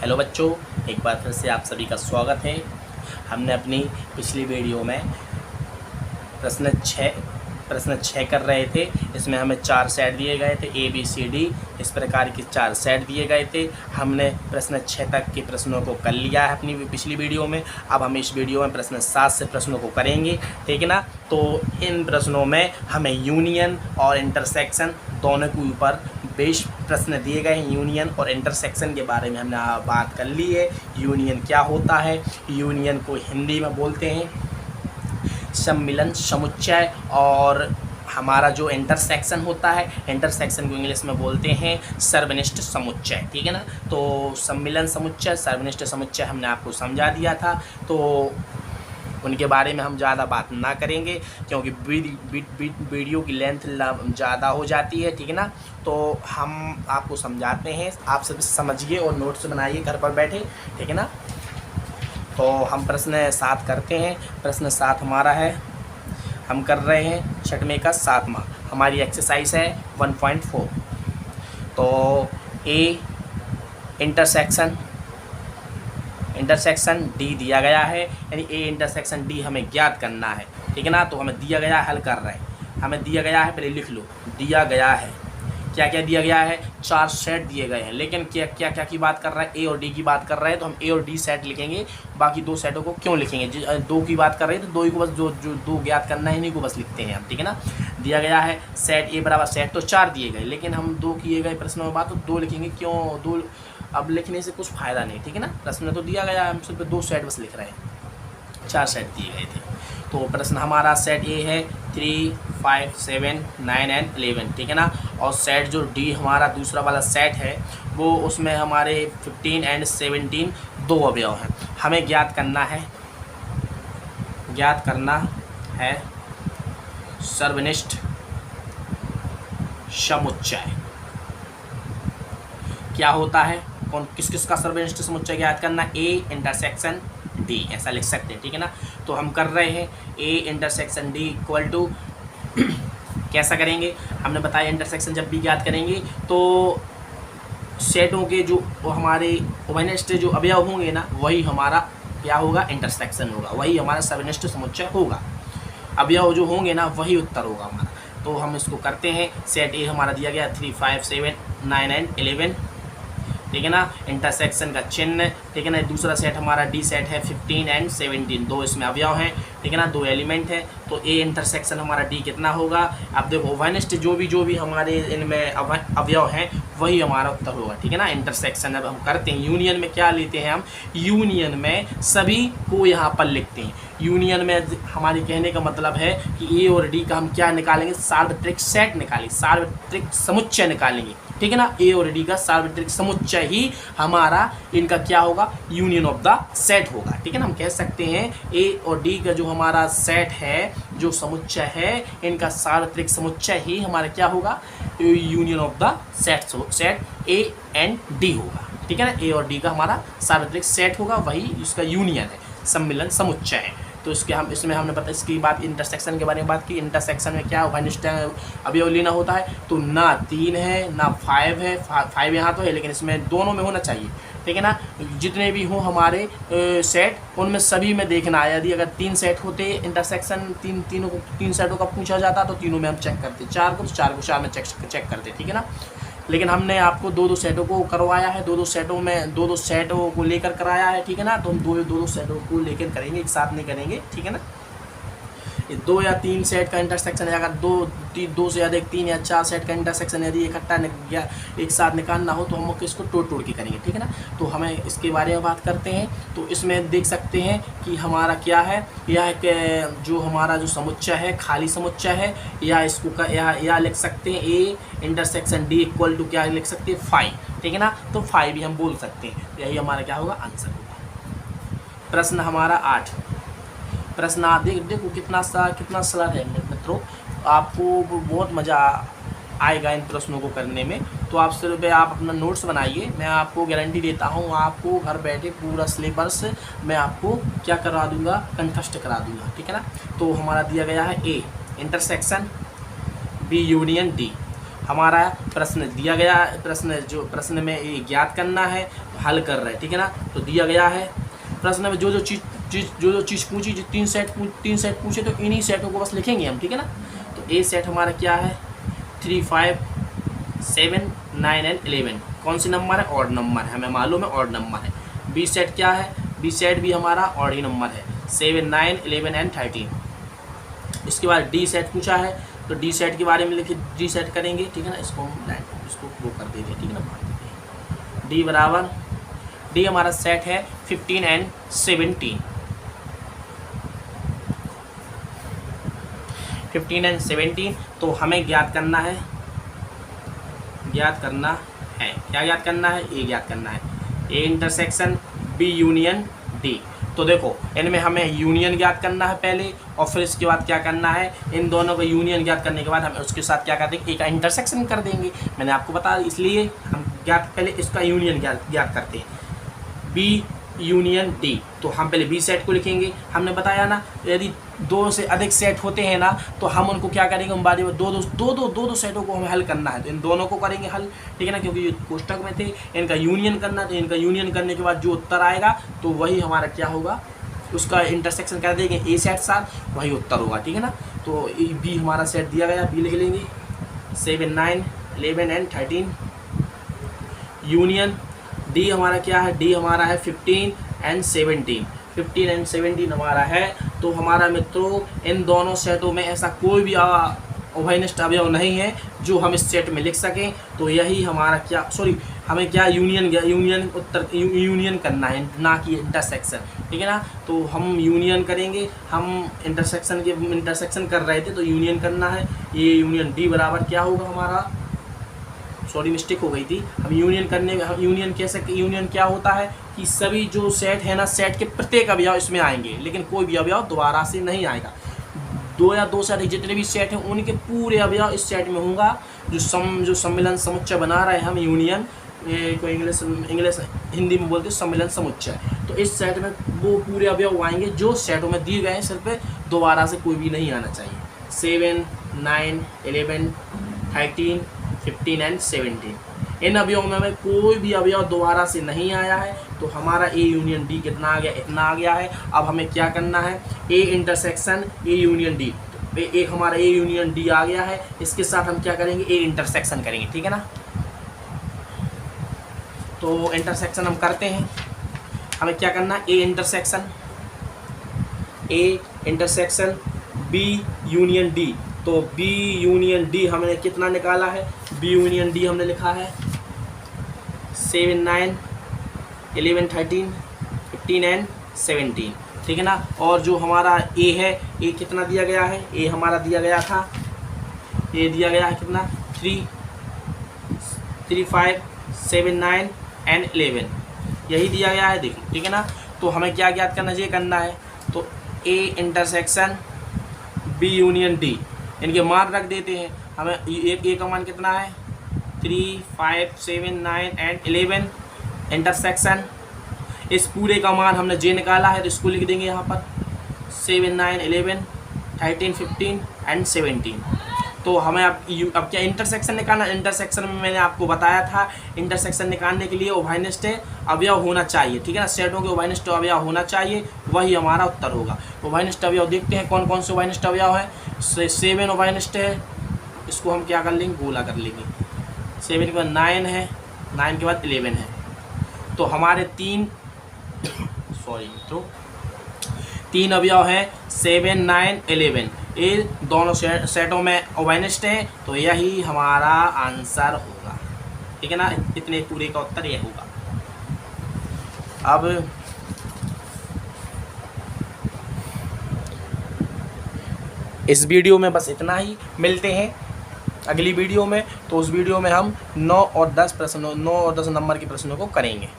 Hello बच्चों, एक बार फिर से आप सभी का स्वागत है। हमने अपनी पिछली वीडियो में प्रश्न 6 कर रहे थे। इसमें हमें 4 सेट दिए गए थे, ए बी सी डी, इस प्रकार के 4 सेट दिए गए थे। हमने प्रश्न 6 तक के प्रश्नों को कर लिया है अपनी पिछली वीडियो में। अब हम इस वीडियो में प्रश्न 7 से प्रश्नों को करेंगे, ठीक है ना। तो इन प्रश्नों में हमें यूनियन और इंटरसेक्शन दोनों के ऊपर बेस प्रश्न दिए गए हैं। यूनियन और इंटरसेक्शन के बारे में हमने बात कर ली है। यूनियन क्या होता है? यूनियन को हिंदी में बोलते हैं सम्मिलन, समुच्चय, और हमारा जो इंटरसेक्शन होता है, इंटरसेक्शन को इंग्लिश में बोलते हैं सर्वनिष्ठ समुच्चय, ठीक है ना। तो सम्मिलन समुच्चय, सर्वनिष्ठ समुच्चय हमने आपको समझा दिया था, तो उनके बारे में हम ज़्यादा बात ना करेंगे क्योंकि वीडियो की लेंथ ज़्यादा हो जाती है, ठीक है ना। तो हम आपको समझाते हैं, आप सब समझिए और नोट्स बनाइए घर पर बैठे, ठीक है ना। तो हम प्रश्न 7 करते हैं। प्रश्न 7 हमारा है, हम कर रहे हैं 6वें का 7वां। हमारी एक्सरसाइज है 1.4। तो ए इंटरसेक्शन डी दिया गया है, यानी ए इंटरसेक्शन डी हमें ज्ञात करना है, ठीक है ना। तो हमें दिया गया है, हल कर रहे हैं। हमें दिया गया है, पहले लिख लो, दिया गया है क्या क्या दिया गया है, 4 सेट दिए गए हैं। लेकिन क्या क्या क्या की बात कर रहा है, ए और डी की बात कर रहे हैं, तो हम ए और डी सेट लिखेंगे, बाकी 2 सेटों को क्यों लिखेंगे। 2 की बात कर रहे हैं तो 2 ही को बस जो 2 ज्ञात करना है, इन्हीं को बस लिखते हैं हम, ठीक है ना। दिया गया है सेट ए बराबर सेट, तो 4 दिए गए, लेकिन हम 2 किए गए प्रश्नों में बात, तो 2 लिखेंगे। क्यों 2? अब लिखने से कुछ फ़ायदा नहीं, ठीक है ना। प्रश्न तो दिया गया, हम सिर्फ 2 सेट बस लिख रहे हैं, 4 सेट दिए गए थे। तो प्रश्न हमारा सेट ए है 3, 5, 7, 9 एंड 11, ठीक है ना। और सेट जो डी हमारा दूसरा वाला सेट है, वो उसमें हमारे 15 एंड 17 2 अवयव हैं। हमें ज्ञात करना है सर्वनिष्ठ समुच्चय। क्या होता है, कौन किस का सर्वनिष्ठ समुच्चय ज्ञात करना? ए इंटरसेक्शन डी, ऐसा लिख सकते हैं, ठीक है ना। तो हम कर रहे हैं A intersection D equal to कैसा करेंगे, हमने बताया इंटरसेक्शन जब भी ज्ञात करेंगे तो सेटों के जो हमारे उभयनिष्ठ जो अवयव होंगे ना, वही हमारा क्या होगा, इंटरसेक्शन होगा, वही हमारा सर्वनिष्ठ समुच्चय होगा। अवयव जो होंगे ना, वही उत्तर होगा हमारा। तो हम इसको करते हैं। सेट ए हमारा दिया गया 3, 5, 7, 9 एंड 11, ठीक है ना। इंटरसेक्शन का चिन्ह, ठीक है ना। दूसरा सेट हमारा डी सेट है 15 एंड 17, 2 इसमें अवयव हैं, ठीक है ना, 2 एलिमेंट है। तो ए इंटरसेक्शन हमारा डी कितना होगा? अब देखो उभयनिष्ठ जो भी हमारे इनमें अवयव हैं, वही हमारा उत्तर होगा, ठीक है ना। इंटरसेक्शन अब हम करते हैं। यूनियन में क्या लेते हैं हम? यूनियन में सभी को यहाँ पर लिखते हैं। यूनियन में हमारे कहने का मतलब है कि ए और डी का हम क्या निकालेंगे? सार्वत्रिक सेट निकालेंगे, सार्वत्रिक समुच्चय निकालेंगे, ठीक है ना। ए और डी का सार्वत्रिक समुच्चय ही हमारा इनका क्या होगा? यूनियन ऑफ द सेट होगा, ठीक है ना। हम कह सकते हैं ए और डी का जो हमारा सेट है, जो समुच्चय है, इनका सार्वत्रिक समुच्चय ही हमारा क्या होगा? Union of the set A and D होगा, ठीक है ना। ए और डी का हमारा सार्वत्रिक सेट होगा, वही इसका यूनियन है, सम्मिलन समुच्चय है। तो इसमें हमने पता इसकी बात इंटरसेक्शन के बारे में बात की। इंटरसेक्शन में क्या उभयनिष्ठ अवयव लेना होता है, तो ना 3 है ना 5 है, 5 यहाँ तो है, लेकिन इसमें दोनों में होना चाहिए, ठीक है ना। जितने भी हों हमारे सेट, उनमें सभी में देखना है। यदि अगर 3 सेट होते इंटरसेक्शन, 3 सेटों का पूछा जाता, तो तीनों में हम चेक करते, 4 को 4 में चेक करते, ठीक है ना। लेकिन हमने आपको 2 सेटों को करवाया है, 2 सेटों में 2 सेटों को लेकर कराया है, ठीक है ना। तो हम 2 सेटों को लेकर करेंगे, एक साथ नहीं करेंगे, ठीक है ना। 2 या 3 सेट का इंटरसेक्शन है, अगर 2 से अधिक 3 या 4 सेट का इंटरसेक्शन यदि इकट्ठा या एक साथ निकालना हो, तो हम इसको तोड़ के करेंगे, ठीक है ना। तो हमें इसके बारे में बात करते हैं। तो इसमें देख सकते हैं कि हमारा क्या है, यह जो हमारा जो समुच्चय है, खाली समुच्चय है, या इसको या लिख सकते हैं A intersection D equal to क्या लिख सकते हैं? 5, ठीक है ना। तो 5 भी हम बोल सकते हैं, यही हमारा क्या होगा? आंसर होगा। प्रश्न हमारा 8। प्रश्न आप देखो कितना सरल है मित्रों, आपको बहुत मज़ा आएगा इन प्रश्नों को करने में। तो आप सिर्फ आप अपना नोट्स बनाइए, मैं आपको गारंटी देता हूँ, आपको घर बैठे पूरा सिलेबस मैं आपको क्या करा दूँगा? कंठस्थ करा दूँगा, ठीक है ना। तो हमारा दिया गया है A intersection, B union D. हमारा प्रश्न दिया गया, प्रश्न में ये ज्ञात करना है, हल कर रहे हैं, ठीक है ना। तो दिया गया है प्रश्न में जो चीज़ पूछी, जो तीन सेट पूछे, तो इन्हीं सेटों को बस लिखेंगे हम, ठीक है ना। तो ए सेट हमारा क्या है 3, 5, 7, 9 एंड 11 कौन सी नंबर है, ऑड नंबर है, हमें मालूम है ऑड नंबर है। बी सेट क्या है, बी सेट भी हमारा ऑड ही नंबर है 7, 9, 11 एंड 13। इसके बाद डी सेट पूछा है, तो डी सेट के बारे में लिखे, डी सेट करेंगे, ठीक है ना। इसको वो कर देते हैं, ठीक है ना। डी बराबर, डी हमारा सेट है 15 एंड 17, 15 एंड 17। तो हमें ज्ञात करना है, क्या ज्ञात करना है, ए ज्ञात करना है, A intersection B union D. तो देखो इनमें हमें यूनियन ज्ञात करना है पहले, और फिर इसके बाद क्या करना है, इन दोनों का यूनियन ज्ञात करने के बाद हम उसके साथ क्या कर देंगे, ए का इंटरसेक्शन कर देंगे। मैंने आपको बताया, इसलिए हम पहले इसका यूनियन ज्ञात करते हैं, बी यूनियन डी। तो हम पहले बी सेट को लिखेंगे। हमने बताया ना, यदि 2 से अधिक सेट होते हैं ना, तो हम उनको क्या करेंगे, हम बारी में दो सेटों को हमें हल करना है, तो इन दोनों को करेंगे हल, ठीक है ना। क्योंकि ये कोष्टक में थे, इनका यूनियन करना, तो इनका यूनियन करने के बाद जो उत्तर आएगा तो वही हमारा क्या होगा, उसका इंटरसेक्शन कर देंगे ए सेट साथ, वही उत्तर होगा, ठीक है ना। तो बी हमारा सेट दिया गया, बी लिख लेंगे 7, 9, 11 एंड 13। यूनियन डी हमारा क्या है, डी हमारा है 15 एंड 17, 15 एंड 17 हमारा है। तो हमारा मित्रों इन दोनों सेटों में ऐसा कोई भी उभयनिष्ठ अवयव नहीं है जो हम इस सेट में लिख सकें। तो यही हमारा क्या, हमें क्या यूनियन करना है, ना कि इंटरसेक्शन, ठीक है ना। तो हम यूनियन करेंगे, हम इंटरसेक्शन कर रहे थे, तो यूनियन करना है। ये यूनियन डी बराबर क्या होगा हमारा, मिस्टेक हो गई थी, हम यूनियन क्या होता है कि सभी जो सेट है ना, सेट के प्रत्येक अवयव इसमें आएंगे, लेकिन कोई भी अवयव दोबारा से नहीं आएगा। 2 या 2 से अधिक जितने भी सेट हैं उनके पूरे अवयव इस सेट में होगा। जो सम्मिलन समुच्चय बना रहे हैं हम, यूनियन को इंग्लिश हिंदी में बोलते हैं सम्मिलन समुच्चय। तो इस सेट में वो पूरे अवयव आएंगे जो सेटों में दिए गए हैं, सिर्फ दोबारा से कोई भी नहीं आना चाहिए। 7, 9, 11, 13, 15 एंड 17 इन अवयवों में हमें कोई भी अवयव दोबारा से नहीं आया है। तो हमारा ए यूनियन डी कितना आ गया, इतना आ गया है। अब हमें क्या करना है, A intersection A union D. एक हमारा ए यूनियन डी आ गया है, इसके साथ हम क्या करेंगे, ए इंटरसेक्शन करेंगे, ठीक है ना। तो इंटरसेक्शन हम करते हैं, हमें क्या करना है, A intersection B union D. तो बी यूनियन डी हमने कितना निकाला है, बी यूनियन डी हमने लिखा है 7, 9, 11, 13, 15 एंड 17, ठीक है ना। और जो हमारा ए है, ए कितना दिया गया है, ए हमारा दिया गया था, ए दिया गया है कितना 3, 5, 7, 9 एंड 11, यही दिया गया है, देखो, ठीक है ना। तो हमें क्या ज्ञात करना चाहिए, करना है तो A intersection B union D, इनके मान रख देते हैं। हमें ए का मान कितना है 3, 5, 7, 9 एंड 11 इंटरसेक्शन, इस पूरे का मान हमने जे निकाला है, तो इसको लिख देंगे यहाँ पर 7, 9, 11, 13, 15 एंड 17। तो हमें अब क्या इंटरसेक्शन निकालना, इंटरसेक्शन में मैंने आपको बताया था, इंटरसेक्शन निकालने के लिए उभयनिष्ठ अवयव होना चाहिए, ठीक है ना। सेटों के उभयनिष्ठ अवयव होना चाहिए, वही हमारा उत्तर होगा। उभयनिष्ठ अवयव देखते हैं कौन कौन से उभयनिष्ठ अवयव है। 7 उभयनिष्ठ है, इसको हम क्या कर लेंगे, गोला कर लेंगे। 7 के बाद 9 है, 9 के बाद 11 है। तो हमारे 3 अवयव हैं 7, 9, 11, ये दोनों सेटों में उभयनिष्ठ हैं। तो यही हमारा आंसर होगा, ठीक है ना। इतने पूरे का उत्तर यह होगा। अब इस वीडियो में बस इतना ही, मिलते हैं अगली वीडियो में। तो उस वीडियो में हम 9 और 10 नंबर के प्रश्नों को करेंगे।